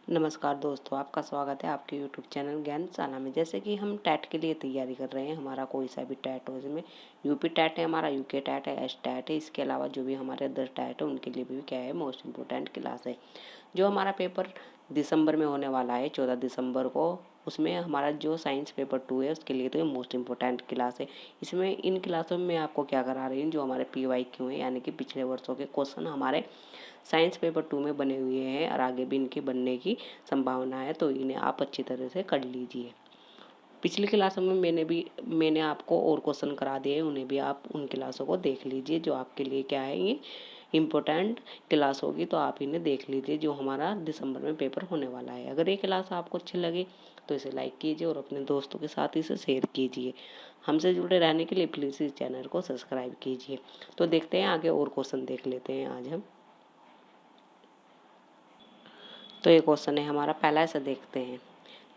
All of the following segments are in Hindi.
नमस्कार दोस्तों, आपका स्वागत है आपके यूट्यूब चैनल ज्ञानशाला में। जैसे कि हम टैट के लिए तैयारी कर रहे हैं, हमारा कोई सा भी टैट हो, इसमें यूपी टैट है, हमारा यूके टैट है, एस टैट है। इसके अलावा जो भी हमारे अदर टैट है उनके लिए भी क्या है, मोस्ट इम्पोर्टेंट क्लास है। जो हमारा पेपर दिसंबर में होने वाला है 14 दिसंबर को, उसमें हमारा जो साइंस पेपर 2 है उसके लिए तो ये मोस्ट इम्पोर्टेंट क्लास है। इसमें इन क्लासों में आपको क्या करा रही हूँ, जो हमारे PYQ है यानी कि पिछले वर्षों के क्वेश्चन हमारे साइंस पेपर 2 में बने हुए हैं और आगे भी इनके बनने की संभावना है, तो इन्हें आप अच्छी तरह से कर लीजिए। पिछली क्लासों में मैंने आपको और क्वेश्चन करा दिए हैं, उन्हें भी आप उन क्लासों को देख लीजिए जो आपके लिए क्या है, ये इम्पोर्टेंट क्लास होगी, तो आप इन्हें देख लीजिए जो हमारा दिसंबर में पेपर होने वाला है। अगर ये क्लास आपको अच्छी लगे तो इसे लाइक कीजिए और अपने दोस्तों के साथ इसे शेयर कीजिए। हमसे जुड़े रहने के लिए प्लीज़ इस चैनल को सब्सक्राइब कीजिए। तो देखते हैं आगे और क्वेश्चन देख लेते हैं आज हम। तो ये क्वेश्चन है हमारा पहला, ऐसा देखते हैं।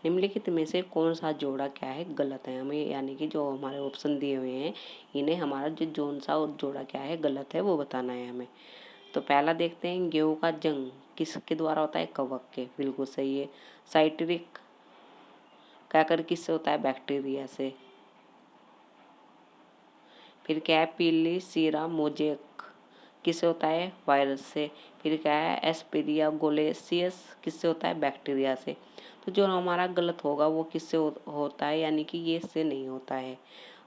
निम्नलिखित में से कौन सा जोड़ा क्या है गलत है, हमें यानी कि जो हमारे ऑप्शन दिए हुए हैं इन्हें हमारा जो जोन सा जोड़ा क्या है गलत है वो बताना है हमें। तो पहला देखते हैं, गेहूं का जंग किसके द्वारा होता है, कवक के, बिल्कुल सही है। साइट्रिक कहकर किससे होता है, बैक्टीरिया से। फिर क्या है, पीली सीरा मोजेक किससे होता है, वायरस से। फिर क्या है, एस्पेरिया गोलेसियस किससे होता है, बैक्टीरिया से। तो जो हमारा गलत होगा वो किससे होता है, यानी कि ये इससे नहीं होता है।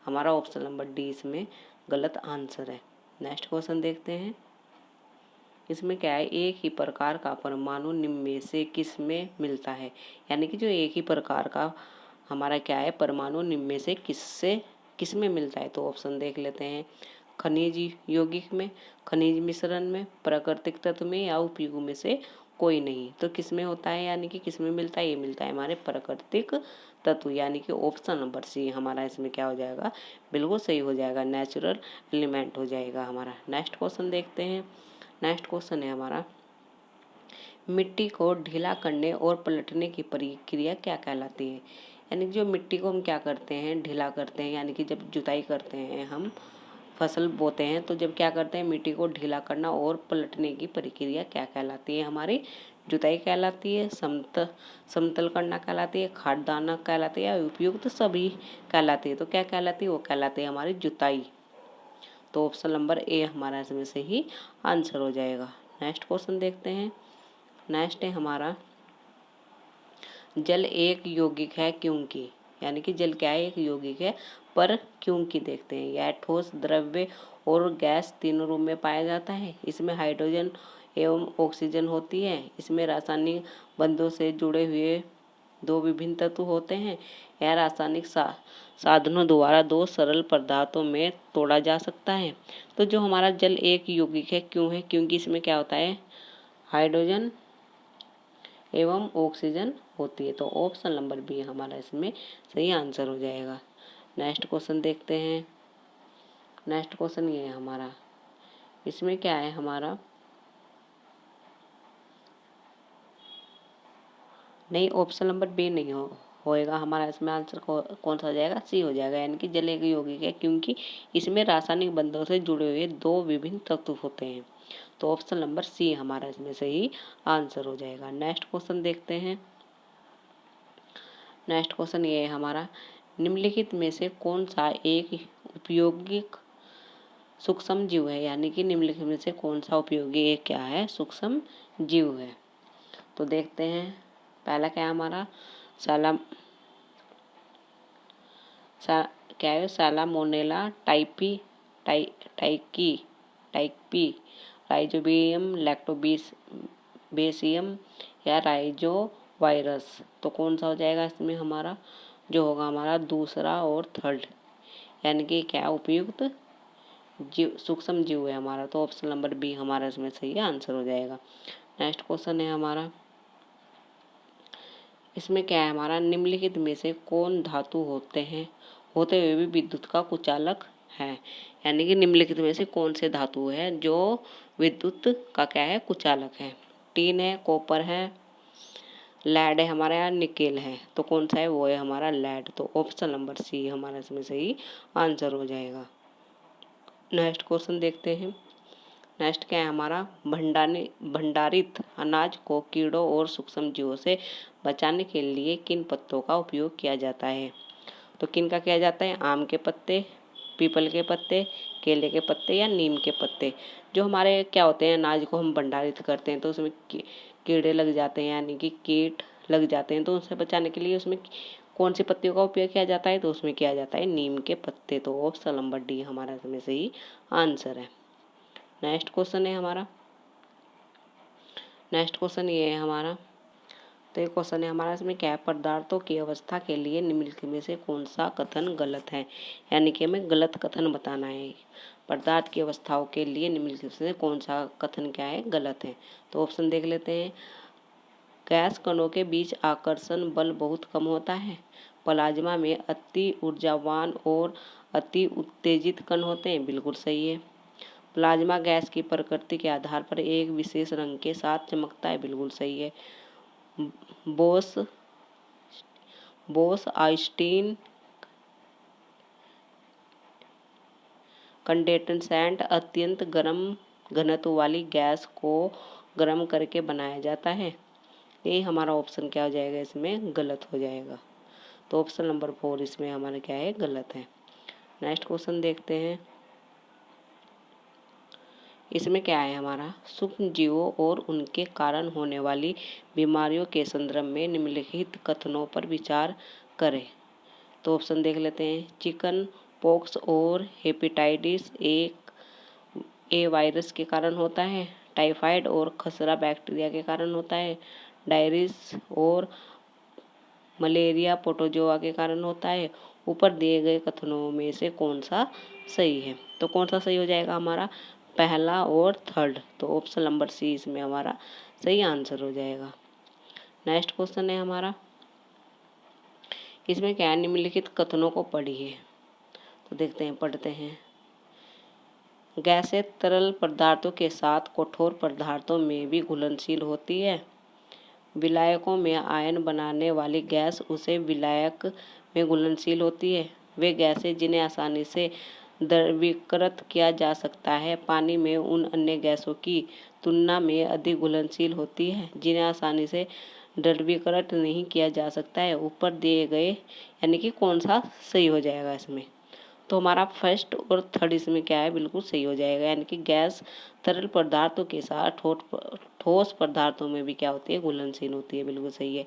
हमारा ऑप्शन नंबर डी इसमें गलत आंसर है। नेक्स्ट क्वेश्चन देखते हैं। इसमें क्या है, एक ही प्रकार का परमाणु निम्न में से किस में मिलता है, यानी कि जो एक ही प्रकार का हमारा क्या है परमाणु निम्न में से किस में मिलता है। तो ऑप्शन देख लेते हैं, खनिज यौगिक में, खनिज मिश्रण में, प्राकृतिक तत्व में या उपयुग में से कोई नहीं। तो किस में होता है, यानी कि किस में मिलता है, ये मिलता है हमारे प्राकृतिक तत्व, यानी कि ऑप्शन नंबर सी हमारा इसमें क्या हो जाएगा, बिल्कुल सही हो जाएगा, नेचुरल एलिमेंट हो जाएगा हमारा। नेक्स्ट क्वेश्चन देखते हैं। नेक्स्ट क्वेश्चन है हमारा, मिट्टी को ढीला करने और पलटने की प्रक्रिया क्या कहलाती है। यानी कि जो मिट्टी को हम क्या करते हैं, ढीला करते हैं, यानी कि जब जुताई करते हैं हम फसल बोते हैं, तो जब क्या करते हैं मिट्टी को ढीला करना और पलटने की प्रक्रिया क्या कहलाती है, हमारी जुताई कहलाती है, समतल करना कहलाती है, खाद डालना कहलाती है, या उपयुक्त सभी कहलाती है। तो क्या कहलाती है, वो कहलाती है हमारी जुताई। तो ऑप्शन नंबर ए हमारा इसमें से ही आंसर हो जाएगा। नेक्स्ट क्वेश्चन देखते हैं। नेक्स्ट है हमारा, जल एक यौगिक है क्योंकि, यानी कि जल क्या है, एक यौगिक है, पर क्योंकि देखते हैं। यह ठोस, द्रव्य और गैस तीनों रूप में पाया जाता है। इसमें हाइड्रोजन एवं ऑक्सीजन होती है। इसमें रासायनिक बंधों से जुड़े हुए दो विभिन्न तत्व होते हैं। यह रासायनिक साधनों द्वारा दो सरल पदार्थों में तोड़ा जा सकता है। तो जो हमारा जल एक यौगिक है क्यों है, क्योंकि इसमें क्या होता है, हाइड्रोजन एवं ऑक्सीजन होती है। तो ऑप्शन नंबर बी हमारा इसमें सही आंसर हो जाएगा। नेक्स्ट क्वेश्चन देखते हैं। नेक्स्ट क्वेश्चन ये है हमारा, इसमें क्या है हमारा, नहीं ऑप्शन नंबर बी नहीं होएगा हमारा, इसमें आंसर कौन सा हो जाएगा, सी हो जाएगा, यानी कि जल एक यौगिक है क्योंकि इसमें रासायनिक बंधों से जुड़े हुए दो विभिन्न तत्व होते हैं। तो ऑप्शन नंबर सी हमारा इसमें सही आंसर हो जाएगा। नेक्स्ट क्वेश्चन देखते हैं। नेक्स्ट क्वेश्चन ये है हमारा, निम्नलिखित में से कौन सा एक उपयोगिक सूक्ष्म जीव है, यानी कि निम्नलिखित में से कौन सा उपयोगी एक क्या है, सूक्ष्म जीव है। तो देखते हैं। पहला क्या है हमारा, साला सा, क्या है, सालामोनेला टाइपी टाइकी टाइपी राइजोबियम लैक्टोबेसियम या राइजो वायरस। तो कौन सा हो जाएगा इसमें हमारा, जो होगा हमारा दूसरा और थर्ड, यानी कि क्या उपयुक्त जीव सूक्ष्म जीव है हमारा। तो ऑप्शन नंबर बी हमारा इसमें सही आंसर हो जाएगा। नेक्स्ट क्वेश्चन है हमारा, इसमें क्या है हमारा, निम्नलिखित में से कौन धातु होते हुए भी विद्युत का कुचालक है, यानी कि निम्नलिखित में से कौन से धातु है जो विद्युत का क्या है, कुचालक है। टीन है, कॉपर है, लेड है हमारा, यहाँ निकेल है। तो कौन सा है, वो है हमारा लेड। तो ऑप्शन नंबर सी हमारा इसमें सही आंसर हो जाएगा। नेक्स्ट क्वेश्चन देखते हैं। नेक्स्ट क्या है हमारा, भंडारित अनाज को कीड़ों और सूक्ष्म जीवों से बचाने के लिए किन पत्तों का उपयोग किया जाता है। तो किन का किया जाता है, आम के पत्ते, पीपल के पत्ते, केले के पत्ते या नीम के पत्ते। जो हमारे क्या होते हैं, अनाज को हम भंडारित करते हैं तो उसमें कीड़े लग जाते हैं, यानी कि कीट लग जाते हैं, तो उनसे बचाने के लिए उसमें कौन सी पत्तियों का उपयोग किया जाता है, तो उसमें किया जाता है नीम के पत्ते। तो ऑप्शन नंबर डी हमारा इसमें सही आंसर है। नेक्स्ट क्वेश्चन है हमारा, नेक्स्ट क्वेश्चन ये है हमारा, तो ये क्वेश्चन है हमारा, इसमें क्या है, पदार्थों की अवस्था के लिए निम्नलिखित में से कौन सा कथन गलत है, यानी कि हमें गलत कथन बताना है। पदार्थ की अवस्थाओं के लिए निम्नलिखित में से कौन सा कथन क्या है, गलत है। तो ऑप्शन देख लेते हैं। गैस कणों के बीच आकर्षण बल बहुत कम होता है। प्लाज्मा में अति ऊर्जावान और अति उत्तेजित कण होते हैं, बिल्कुल सही है। प्लाज्मा गैस की प्रकृति के आधार पर एक विशेष रंग के साथ चमकता है, बिल्कुल सही है। बोस आइंस्टीन कंडेंसेंट अत्यंत गर्म घनत्व वाली गैस को गर्म करके बनाया जाता है। ये हमारा ऑप्शन क्या हो जाएगा, इसमें गलत हो जाएगा। तो ऑप्शन नंबर 4 इसमें हमारा क्या है, गलत है। नेक्स्ट क्वेश्चन देखते हैं। इसमें क्या है हमारा, सूक्ष्म जीवों और उनके कारण होने वाली बीमारियों के संदर्भ में निम्नलिखित कथनों पर विचार करें। तो ऑप्शन देख लेते हैं। चिकन पॉक्स और हेपेटाइटिस ए वायरस के कारण होता है। टाइफाइड और खसरा बैक्टीरिया के कारण होता है। डायरिस और मलेरिया प्रोटोजोआ के कारण होता है। ऊपर दिए गए कथनों में से कौन सा सही है। तो कौन सा सही हो जाएगा हमारा, पहला और थर्ड। तो ऑप्शन नंबर सी इसमें हमारा सही आंसर हो जाएगा। नेक्स्ट क्वेश्चन है हमारा, इसमें क्या है, निम्नलिखित कथनों को पढ़िए। तो देखते हैं, पढ़ते हैं। गैसें तरल पदार्थों के साथ कठोर पदार्थों में भी घुलनशील होती है। विलायकों में आयन बनाने वाली गैस उसे विलायक में घुलनशील होती है। वे गैसें जिन्हें आसानी से द्रवीकृत किया जा सकता है, पानी में उन अन्य गैसों की तुलना में अधिक घुलनशील होती है जिन्हें आसानी से द्रवीकृत नहीं किया जा सकता है। ऊपर दिए गए यानी कि कौन सा सही हो जाएगा इसमें। तो हमारा फर्स्ट और थर्ड इसमें क्या है, बिल्कुल सही हो जाएगा। यानी कि गैस तरल पदार्थों के साथ ठोस पदार्थों में भी क्या होती है, घुलनशील होती है, बिल्कुल सही है।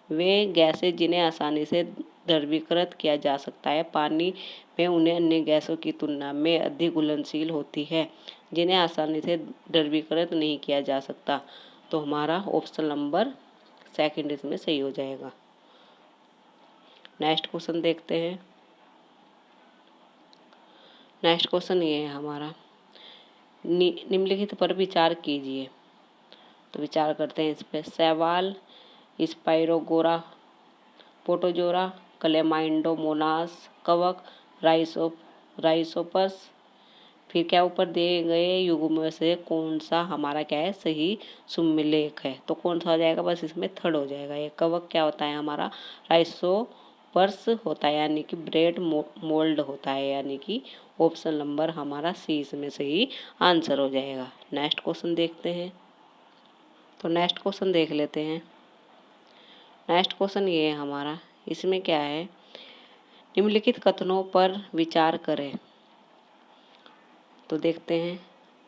वे गैसें जिन्हें आसानी से द्रवीकृत किया जा सकता है, पानी में उन्हें अन्य गैसों की तुलना में अधिक घुलनशील होती है जिन्हें आसानी से द्रवीकृत नहीं किया जा सकता। तो हमारा ऑप्शन नंबर सेकंड इसमें सही हो जाएगा। नेक्स्ट क्वेश्चन देखते हैं। नेक्स्ट क्वेश्चन ये है हमारा, निम्नलिखित पर विचार कीजिए। तो विचार करते हैं इस पर। शैवाल, स्पाइरोगोरा, प्रोटोजोरा, क्लेमाइडोमोनास, कवक, राइसोपस। फिर क्या ऊपर दिए गए युग्म में से कौन सा हमारा क्या है, सही सुमेलक है। तो कौन सा हो जाएगा, बस इसमें थर्ड हो जाएगा। ये कवक क्या होता है हमारा, राइसोपर्स होता है, यानी कि ब्रेड मोल्ड होता है, यानी कि ऑप्शन नंबर हमारा सी इसमें सही आंसर हो जाएगा। नेक्स्ट क्वेश्चन देखते हैं। तो नेक्स्ट क्वेश्चन देख लेते हैं। नेक्स्ट क्वेश्चन ये है हमारा, इसमें क्या है, निम्नलिखित कथनों पर विचार करें। तो देखते हैं।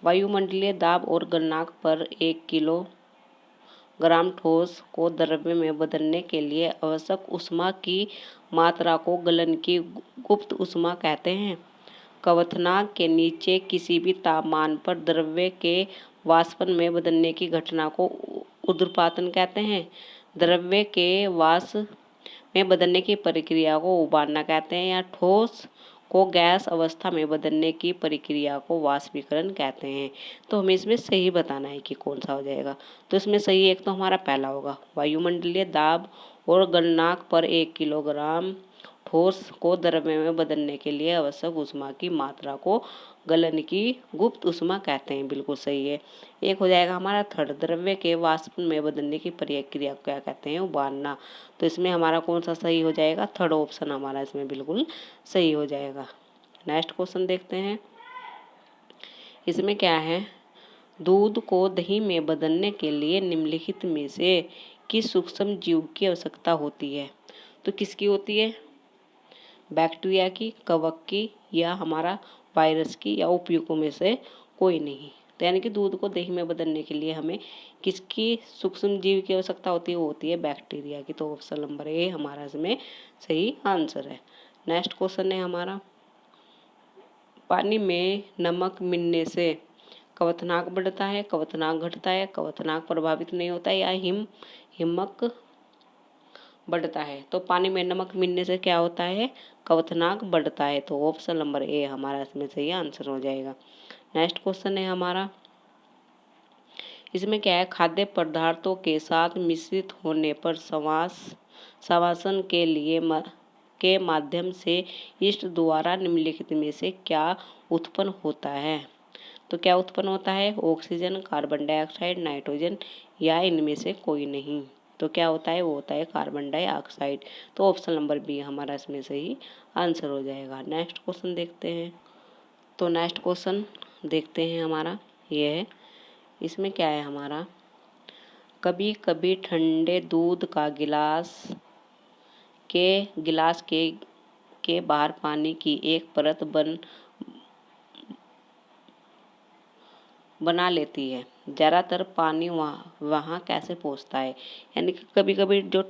वायुमंडलीय दाब और गलनांक पर 1 किलोग्राम ठोस को द्रव्य में बदलने के लिए आवश्यक ऊष्मा की मात्रा को गलन की गुप्त ऊष्मा कहते हैं। क्वथनांक के नीचे किसी भी तापमान पर द्रव्य के वाष्पन में बदलने की घटना को ऊर्ध्वपातन कहते हैं। द्रव्य के वाष्प में बदलने की प्रक्रिया को उबालना कहते हैं, या ठोस को गैस अवस्था में बदलने की प्रक्रिया को वाष्पीकरण कहते हैं। तो हमें इसमें सही बताना है कि कौन सा हो जाएगा। तो इसमें सही एक तो हमारा पहला होगा, वायुमंडलीय दाब और गलनांक पर 1 किलोग्राम ठोस को द्रव्य में बदलने के लिए आवश्यक ऊष्मा की मात्रा को गलन की गुप्त ऊष्मा कहते हैं, बिल्कुल सही है। एक हो जाएगा हमारा थर्ड, द्रव्य के वाष्प में बदलने की प्रक्रिया को क्या कहते हैं, उबालना। तो इसमें हमारा कौन सा सही हो जाएगा, थर्ड ऑप्शन हमारा इसमें बिल्कुल सही हो जाएगा। नेक्स्ट क्वेश्चन देखते हैं। इसमें क्या है, दूध को दही में बदलने के लिए निम्नलिखित में से किस सूक्ष्म जीव की आवश्यकता होती है? तो किसकी होती है? बैक्टीरिया की, कवक की, या हमारा वायरस की, या उपयुक्तों में से कोई नहीं। तो यानी कि दूध को दही में बदलने के लिए हमें किसकी सूक्ष्म जीव की आवश्यकता होती है? वो होती है बैक्टीरिया की। तो ऑप्शन नंबर ए हमारा इसमें सही आंसर है। नेक्स्ट क्वेश्चन है हमारा, पानी में नमक मिलने से क्वथनांक बढ़ता है, क्वथनांक घटता है, क्वथनांक प्रभावित नहीं होता है, या हिमक बढ़ता है? तो पानी में नमक मिलने से क्या होता है? क्वथनांक बढ़ता है। तो ऑप्शन नंबर ए हमारा इसमें सही आंसर हो जाएगा। नेक्स्ट क्वेश्चन है हमारा, इसमें क्या है, खाद्य पदार्थों के साथ मिश्रित होने पर संवासन के माध्यम से ईस्ट द्वारा निम्नलिखित में से क्या उत्पन्न होता है? तो क्या उत्पन्न होता है? ऑक्सीजन, कार्बन डाइऑक्साइड, नाइट्रोजन, या इनमें से कोई नहीं? तो क्या होता है? वो होता है कार्बन डाइऑक्साइड। तो ऑप्शन नंबर बी हमारा इसमें सही आंसर हो जाएगा। नेक्स्ट क्वेश्चन देखते हैं। तो नेक्स्ट क्वेश्चन देखते हैं हमारा ये है, इसमें क्या है हमारा, कभी कभी ठंडे दूध का गिलास के बाहर पानी की एक परत बना लेती है। ज़्यादातर पानी वहाँ कैसे पहुँचता है? यानी कि कभी कभी जो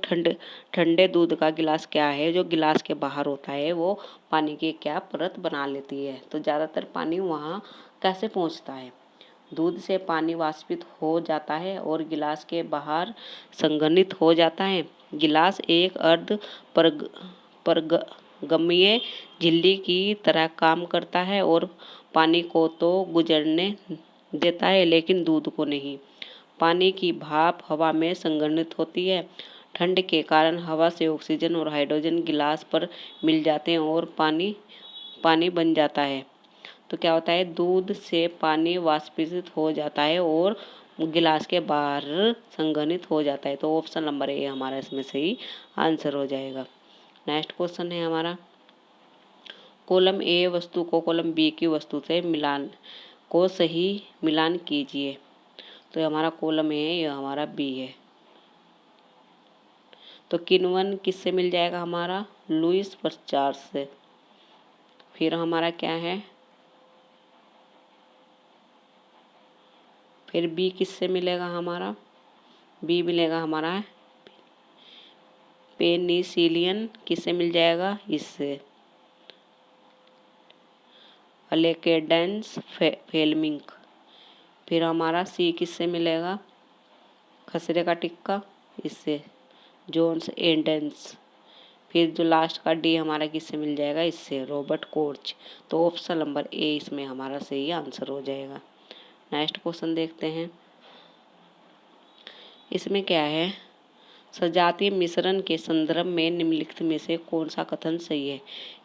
ठंडे दूध का गिलास क्या है, जो गिलास के बाहर होता है, वो पानी की क्या परत बना लेती है। तो ज़्यादातर पानी वहाँ कैसे पहुँचता है? दूध से पानी वाष्पित हो जाता है और गिलास के बाहर संघनित हो जाता है। गिलास एक परगम्य झिल्ली की तरह काम करता है और पानी को तो गुजरने देता है, लेकिन दूध को नहीं। पानी की भाप हवा में संघनित होती है। ठंड के कारण हवा से ऑक्सीजन और हाइड्रोजन गिलास पर मिल जाते हैं और पानी बन जाता है। तो क्या होता है? दूध से पानी वाष्पित हो जाता है और गिलास के बाहर संघनित हो जाता है। तो ऑप्शन नंबर ए हमारा इसमें सही आंसर हो जाएगा। नेक्स्ट क्वेश्चन है हमारा, कॉलम ए वस्तु को कॉलम बी की वस्तु से सही मिलान कीजिए। तो हमारा कॉलम ए है, यह हमारा बी है। तो किण्वन किससे मिल जाएगा? हमारा लुईस पर्चार से। फिर हमारा क्या है, फिर बी किससे मिलेगा? हमारा बी मिलेगा हमारा पेनिसिलियन किससे मिल जाएगा? इससे अलेकेडेंस फेलमिंग। फिर हमारा सी किससे मिलेगा? खसरे का टिक्का, इससे जोन्स एंडेंस। फिर जो लास्ट का डी हमारा किससे मिल जाएगा? इससे रॉबर्ट कोर्च। तो ऑप्शन नंबर ए इसमें हमारा सही आंसर हो जाएगा। नेक्स्ट क्वेश्चन देखते हैं, इसमें क्या है, सजातीय मिश्रण के संदर्भ में निम्नलिखित में से कौन सा कथन सही है?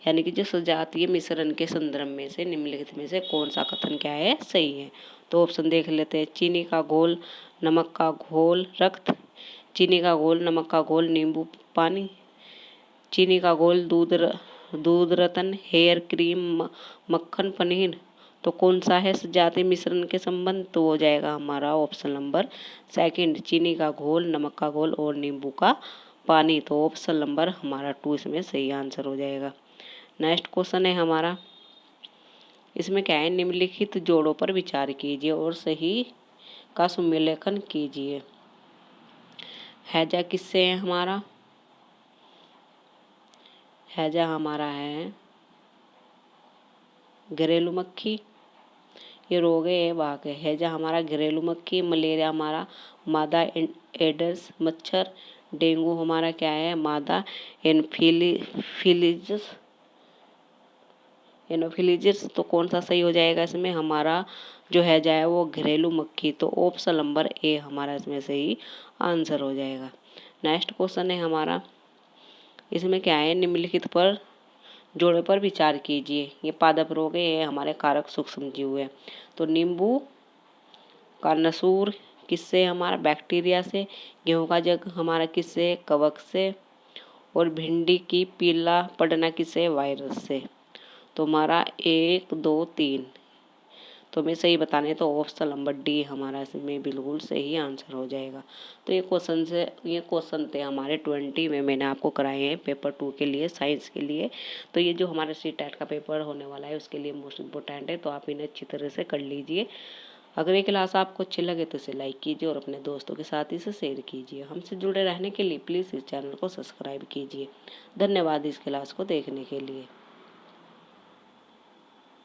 यानी कि जो सजातीय मिश्रण के संदर्भ में से निम्नलिखित में से कौन सा कथन क्या है? सही है। तो ऑप्शन देख लेते हैं, चीनी का घोल, नमक का घोल, रक्त, चीनी का घोल, नमक का घोल, नींबू पानी, चीनी का घोल, दूध रतन, हेयर क्रीम, मक्खन पनीर। तो कौन सा है सजातीय मिश्रण के संबंध? तो हो जाएगा हमारा ऑप्शन नंबर सेकंड, चीनी का घोल, नमक का घोल और नींबू का पानी। तो ऑप्शन नंबर हमारा 2 इसमें सही आंसर हो जाएगा। नेक्स्ट क्वेश्चन है हमारा, इसमें क्या है, निम्नलिखित जोड़ों पर विचार कीजिए और सही का सुमेलखन कीजिए। हैजा किससे है? हमारा हैजा हमारा है घरेलू मक्खी, ये रोग है, ये वाहक है। हैजा हमारा घरेलू मक्खी, मलेरिया हमारा मादा एडस मच्छर, डेंगू हमारा क्या है? मादा एनोफिलीजिस। तो कौन सा सही हो जाएगा इसमें? हमारा जो हैजा है वो घरेलू मक्खी। तो ऑप्शन नंबर ए हमारा इसमें सही आंसर हो जाएगा। नेक्स्ट क्वेश्चन है हमारा, इसमें क्या है, निम्नलिखित पर जोड़े पर विचार कीजिए। ये पादप रोग है, ये हमारे कारक सूक्ष्म जीव है। तो नींबू का नसूर किससे? हमारा बैक्टीरिया से। गेहूं का जग हमारा किससे? कवक से। और भिंडी की पीला पड़ना किससे? वायरस से। तो हमारा 1 2 3, तो मैं सही बताने तो ऑप्शन नंबर डी हमारा इसमें बिल्कुल सही आंसर हो जाएगा। तो ये क्वेश्चन थे हमारे 20 में मैंने आपको कराए हैं पेपर 2 के लिए, साइंस के लिए। तो ये जो हमारा सी टेट का पेपर होने वाला है उसके लिए मोस्ट इम्पोर्टेंट है, तो आप इन्हें अच्छी तरह से कर लीजिए। अगर ये क्लास आपको अच्छी लगे तो इसे लाइक कीजिए और अपने दोस्तों के साथ इसे शेयर कीजिए। हमसे जुड़े रहने के लिए प्लीज़ इस चैनल को सब्सक्राइब कीजिए। धन्यवाद इस क्लास को देखने के लिए।